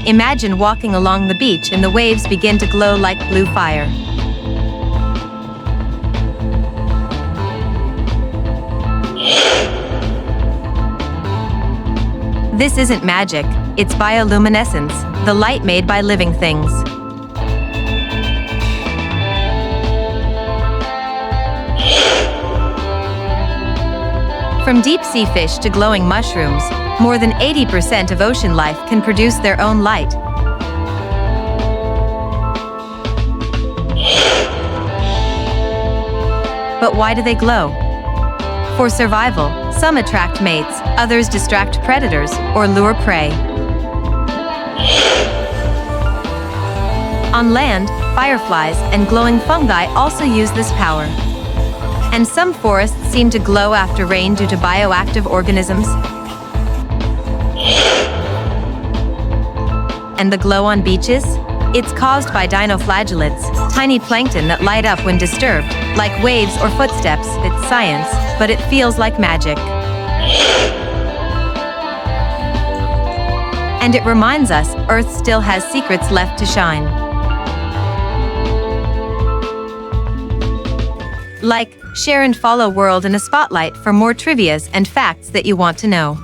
Imagine walking along the beach and the waves begin to glow like blue fire. This isn't magic, it's bioluminescence, the light made by living things. From deep-sea fish to glowing mushrooms, more than 80% of ocean life can produce their own light. But why do they glow? For survival, some attract mates, others distract predators or lure prey. On land, fireflies and glowing fungi also use this power. And some forests seem to glow after rain due to bioactive organisms. And the glow on beaches? It's caused by dinoflagellates, tiny plankton that light up when disturbed, like waves or footsteps. It's science, but it feels like magic. And it reminds us, Earth still has secrets left to shine. Like, share and follow World in a Spotlight for more trivias and facts that you want to know.